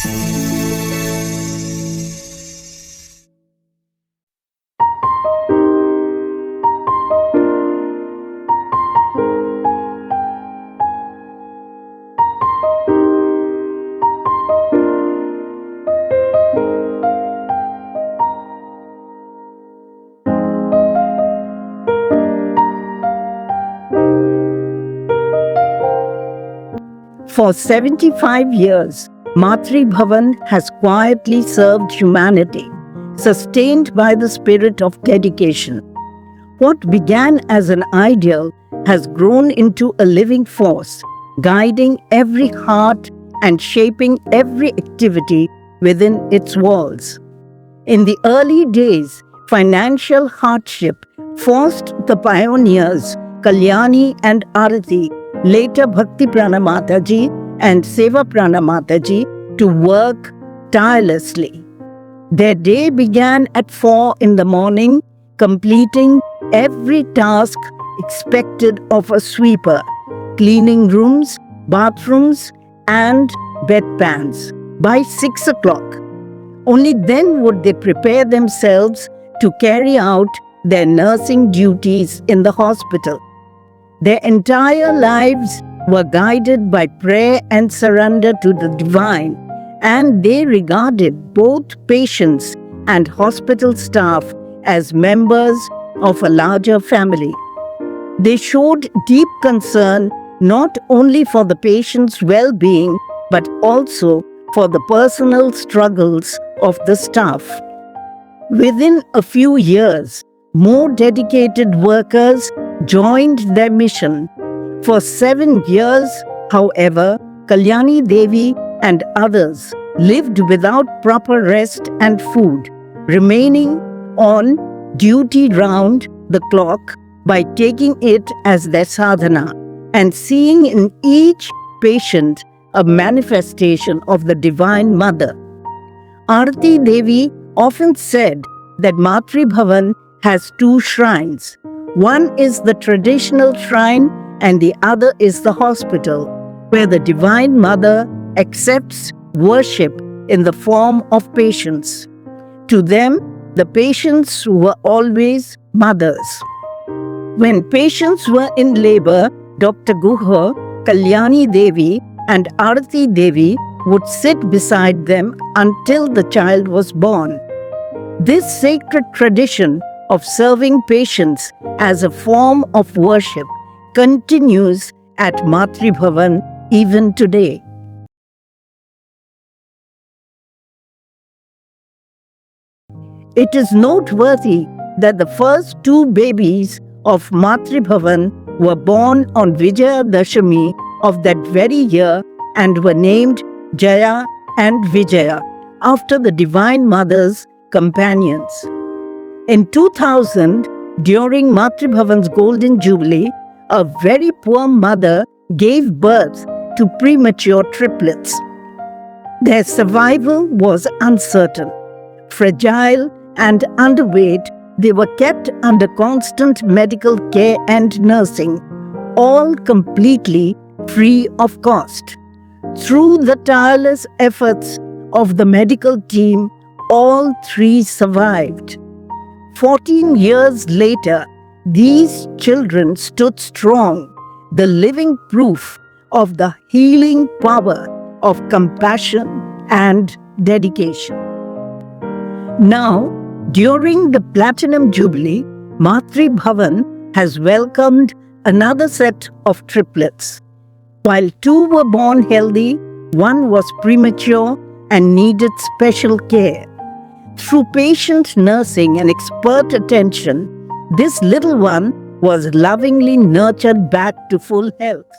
For 75 years, Matri Bhavan has quietly served humanity, sustained by the spirit of dedication. What began as an ideal has grown into a living force, guiding every heart and shaping every activity within its walls. In the early days, financial hardship forced the pioneers Kalyani and Arati, later Bhakti Prana Mataji and Seva Prana Mataji, to work tirelessly. Their day began at 4 in the morning, completing every task expected of a sweeper, cleaning rooms, bathrooms, and bedpans by 6 o'clock. Only then would they prepare themselves to carry out their nursing duties in the hospital. Their entire lives were guided by prayer and surrender to the divine, and they regarded both patients and hospital staff as members of a larger family. They showed deep concern not only for the patient's well-being but also for the personal struggles of the staff. Within a few years, more dedicated workers joined their mission. For 7 years, however, Kalyani Devi and others lived without proper rest and food, remaining on duty round the clock by taking it as their sadhana and seeing in each patient a manifestation of the Divine Mother. Arati Devi often said that Matri Bhavan has 2 shrines. One is the traditional shrine and the other is the hospital, where the Divine Mother accepts worship in the form of patients. To them, the patients were always mothers. When patients were in labor, Dr. Guha, Kalyani Devi and Arati Devi would sit beside them until the child was born. This sacred tradition of serving patients as a form of worship continues at Matri Bhavan even today. It is noteworthy that the first 2 babies of Matri Bhavan were born on Vijayadashami of that very year and were named Jaya and Vijaya after the Divine Mother's companions. In 2000, during Matri Bhavan's Golden Jubilee, a very poor mother gave birth to premature triplets. Their survival was uncertain. Fragile and underweight, they were kept under constant medical care and nursing, all completely free of cost. Through the tireless efforts of the medical team, all 3 survived. 14 years later, these children stood strong, the living proof of the healing power of compassion and dedication. Now, during the Platinum Jubilee, Matri Bhavan has welcomed another set of triplets. While 2 were born healthy, 1 was premature and needed special care. Through patient nursing and expert attention, this little one was lovingly nurtured back to full health.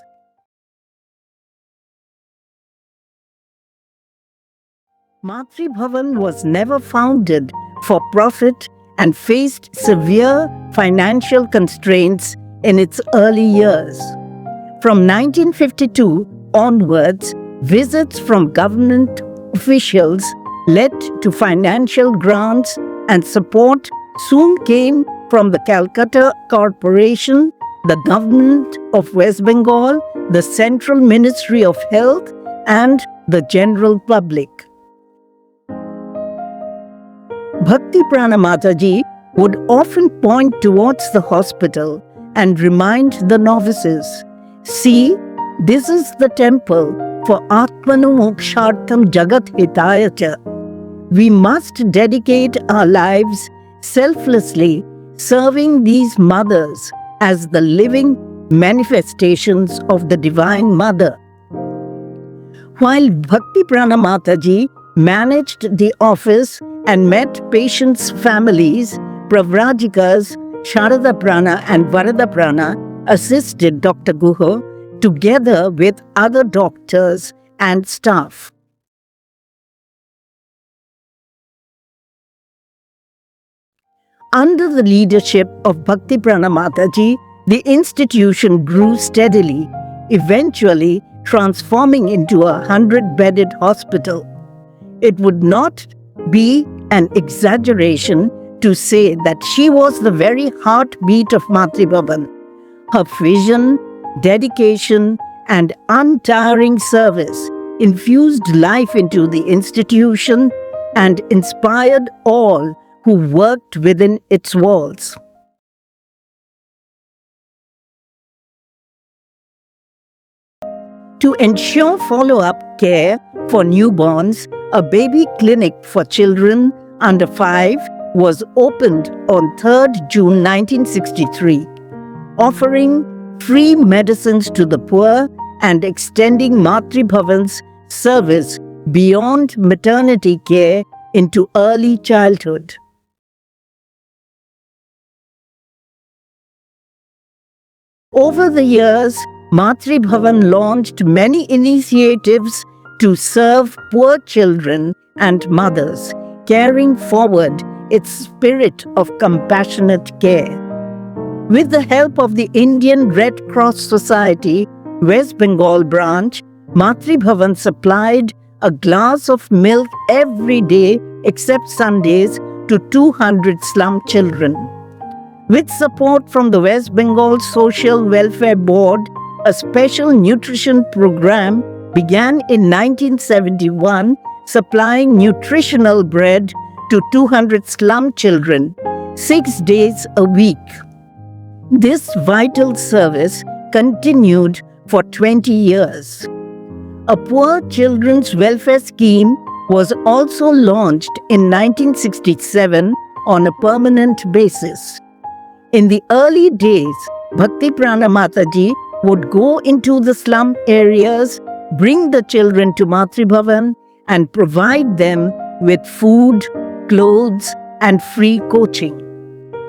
Matri Bhavan was never founded for profit and faced severe financial constraints in its early years. From 1952 onwards, visits from government officials led to financial grants, and support soon came from the Calcutta Corporation, the Government of West Bengal, the Central Ministry of Health, and the general public. Bhakti Prana Mataji would often point towards the hospital and remind the novices, "See, this is the temple for Atmanu Mokshartham Jagat Hitaya Cha." We must dedicate our lives selflessly, serving these mothers as the living manifestations of the Divine Mother. While Bhakti Prana Mataji managed the office and met patients' families, Pravrajikas Sarada Prana and Varada Prana assisted Dr. Guha together with other doctors and staff. Under the leadership of Bhakti Prana Mataji, the institution grew steadily, eventually transforming into a 100-bedded hospital. It would not be an exaggeration to say that she was the very heartbeat of Matri Bhavan. Her vision, dedication, and untiring service infused life into the institution and inspired all who worked within its walls. To ensure follow-up care for newborns, a baby clinic for children under 5 was opened on 3rd June 1963, offering free medicines to the poor and extending Matri Bhavan's service beyond maternity care into early childhood. Over the years, Matri Bhavan launched many initiatives to serve poor children and mothers, carrying forward its spirit of compassionate care. With the help of the Indian Red Cross Society, West Bengal branch, Matri Bhavan supplied a glass of milk every day except Sundays to 200 slum children. With support from the West Bengal Social Welfare Board, a special nutrition program began in 1971, supplying nutritional bread to 200 slum children 6 days a week. This vital service continued for 20 years. A poor children's welfare scheme was also launched in 1967 on a permanent basis. In the early days, Bhakti Prana Mataji would go into the slum areas, bring the children to Matri Bhavan, and provide them with food, clothes, and free coaching.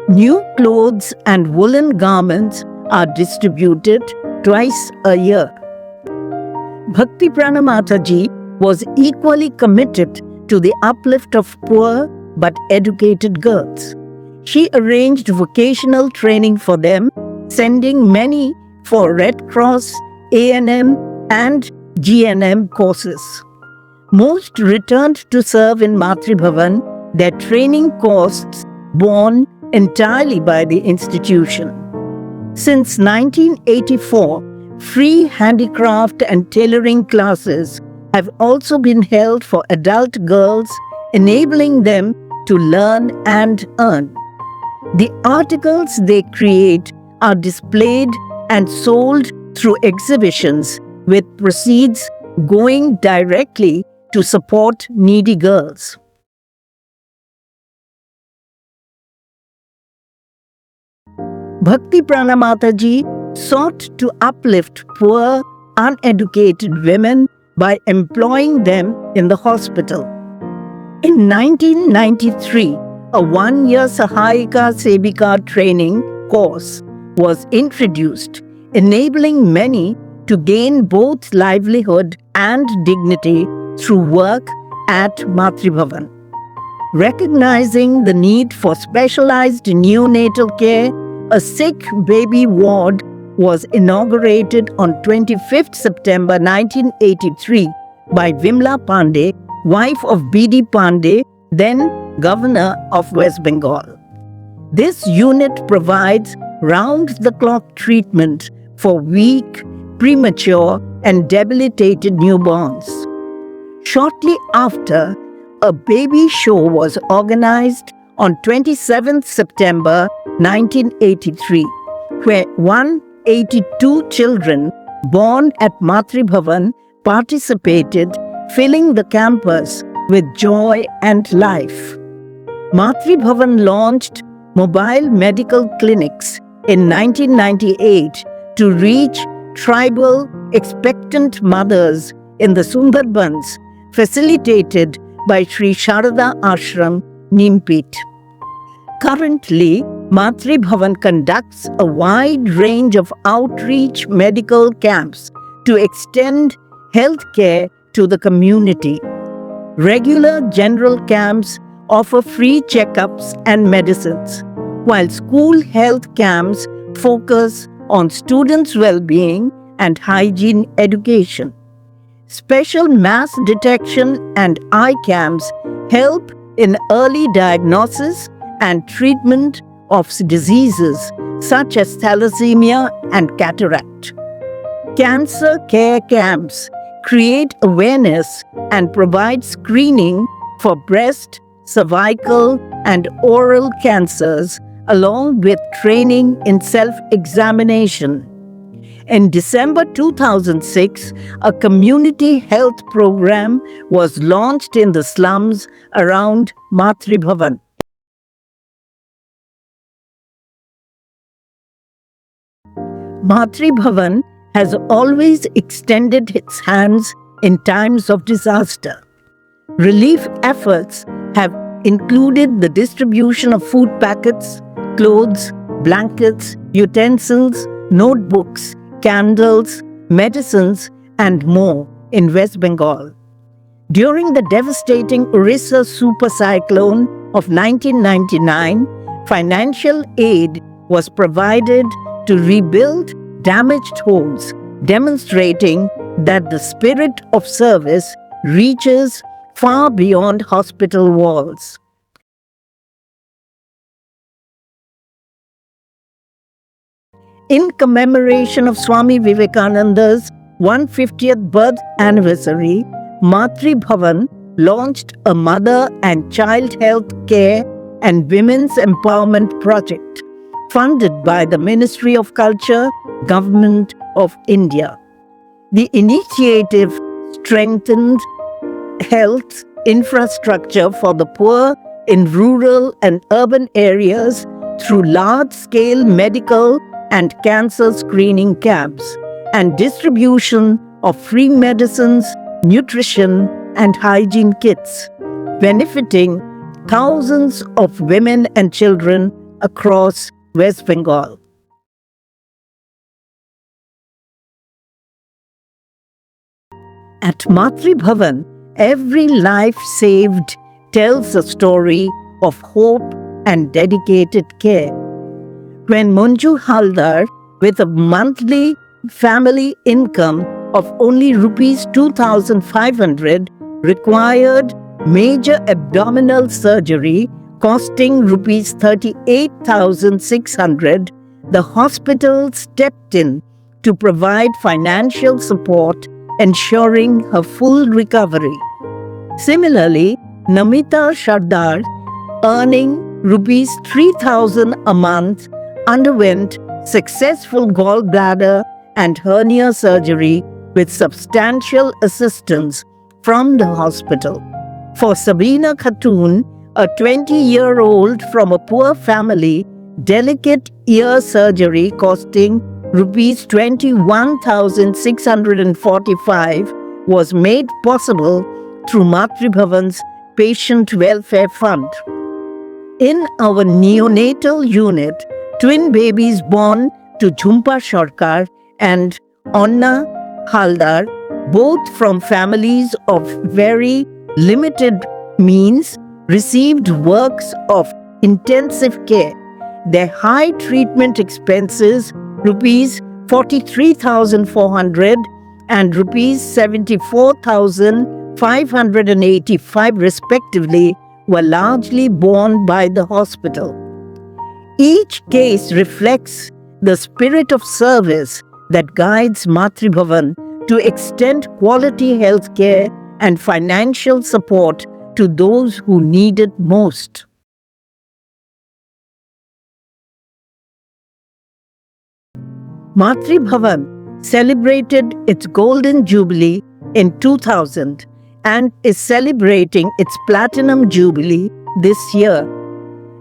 New clothes and woolen garments are distributed twice a year. Bhakti Prana Mataji was equally committed to the uplift of poor but educated girls. She arranged vocational training for them, sending many for Red Cross, A&M, and GNM courses. Most returned to serve in Matri Bhavan, their training costs borne entirely by the institution. Since 1984, free handicraft and tailoring classes have also been held for adult girls, enabling them to learn and earn. The articles they create are displayed and sold through exhibitions, with proceeds going directly to support needy girls. Bhakti Prana Mataji sought to uplift poor, uneducated women by employing them in the hospital. In 1993, a one-year Sahayika Sevika training course was introduced, enabling many to gain both livelihood and dignity through work at Matri Bhavan. Recognizing the need for specialized neonatal care, a sick baby ward was inaugurated on 25th September 1983 by Vimla Pandey, wife of B.D. Pandey, then Governor of West Bengal. This unit provides round-the-clock treatment for weak, premature, and debilitated newborns. Shortly after, a baby show was organized on 27th September 1983, where 182 children born at Matri Bhavan participated, filling the campus with joy and life. Matri Bhavan launched mobile medical clinics in 1998 to reach tribal expectant mothers in the Sundarbans, facilitated by Sri Sarada Ashram, Nimpit. Currently, Matri Bhavan conducts a wide range of outreach medical camps to extend health care to the community. Regular general camps offer free checkups and medicines, while school health camps focus on students' well-being and hygiene education. Special mass detection and eye camps help in early diagnosis and treatment of diseases such as thalassemia and cataract. Cancer care camps create awareness and provide screening for breast, cervical, and oral cancers, along with training in self-examination. In December 2006, a community health program was launched in the slums around Matri Bhavan. Matri Bhavan has always extended its hands in times of disaster. Relief efforts have included the distribution of food packets, clothes, blankets, utensils, notebooks, candles, medicines, and more in West Bengal. During the devastating Orissa super cyclone of 1999, financial aid was provided to rebuild damaged homes, demonstrating that the spirit of service reaches far beyond hospital walls. In commemoration of Swami Vivekananda's 150th birth anniversary, Matri Bhavan launched a mother and child health care and women's empowerment project funded by the Ministry of Culture, Government of India. The initiative strengthened health infrastructure for the poor in rural and urban areas through large-scale medical and cancer screening camps and distribution of free medicines, nutrition, and hygiene kits, benefiting thousands of women and children across West Bengal. At Matri Bhavan, every life saved tells a story of hope and dedicated care. When Manju Haldar, with a monthly family income of only rupees 2,500, required major abdominal surgery costing rupees 38,600, the hospital stepped in to provide financial support, ensuring her full recovery. Similarly, Namita Sardar, earning rupees 3,000 a month, underwent successful gallbladder and hernia surgery with substantial assistance from the hospital. For Sabina Khatun, a 20-year-old from a poor family, delicate ear surgery costing rupees 21,645 was made possible through Matri Bhavan's Patient Welfare Fund. In our neonatal unit, twin babies born to Jhumpa Sarkar and Anna Haldar, both from families of very limited means, received works of intensive care. Their high treatment expenses, rupees 43,400 and rupees 74,585 respectively, were largely borne by the hospital. Each case reflects the spirit of service that guides Matri Bhavan to extend quality health care and financial support to those who need it most. Matri Bhavan celebrated its Golden Jubilee in 2000 and is celebrating its Platinum Jubilee this year.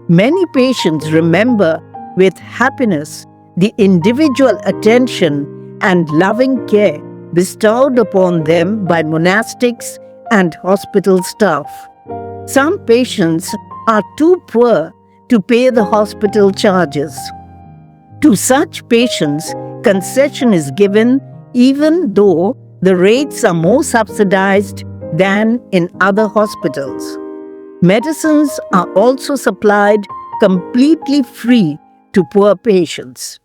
Many patients remember with happiness the individual attention and loving care bestowed upon them by monastics and hospital staff. Some patients are too poor to pay the hospital charges. To such patients, concession is given even though the rates are more subsidized than in other hospitals. Medicines are also supplied completely free to poor patients.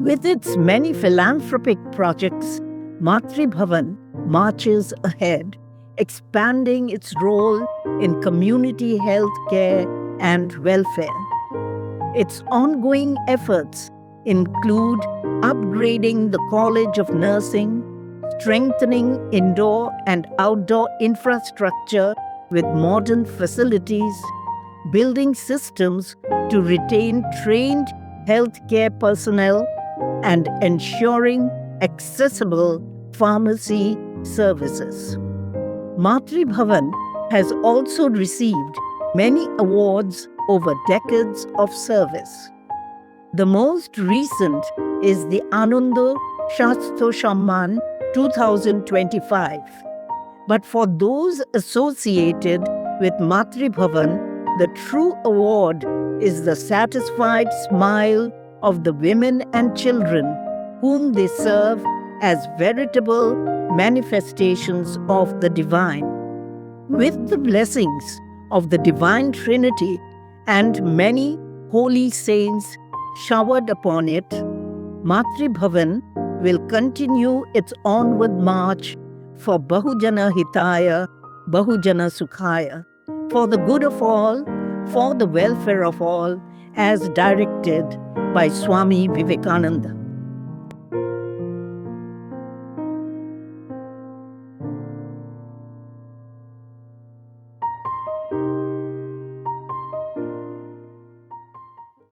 With its many philanthropic projects, Matri Bhavan marches ahead, expanding its role in community health care and welfare. Its ongoing efforts include upgrading the College of Nursing, strengthening indoor and outdoor infrastructure with modern facilities, building systems to retain trained healthcare personnel, and ensuring accessible pharmacy services. Matri Bhavan has also received many awards over decades of service. The most recent is the Anando Shastro Samman 2025. But for those associated with Matri Bhavan, the true award is the satisfied smile of the women and children whom they serve as veritable manifestations of the divine. With the blessings of the Divine Trinity and many holy saints showered upon it, Matri Bhavan will continue its onward march for Bahujana Hitaya, Bahujana Sukhaya, for the good of all, for the welfare of all, as directed by Swami Vivekananda.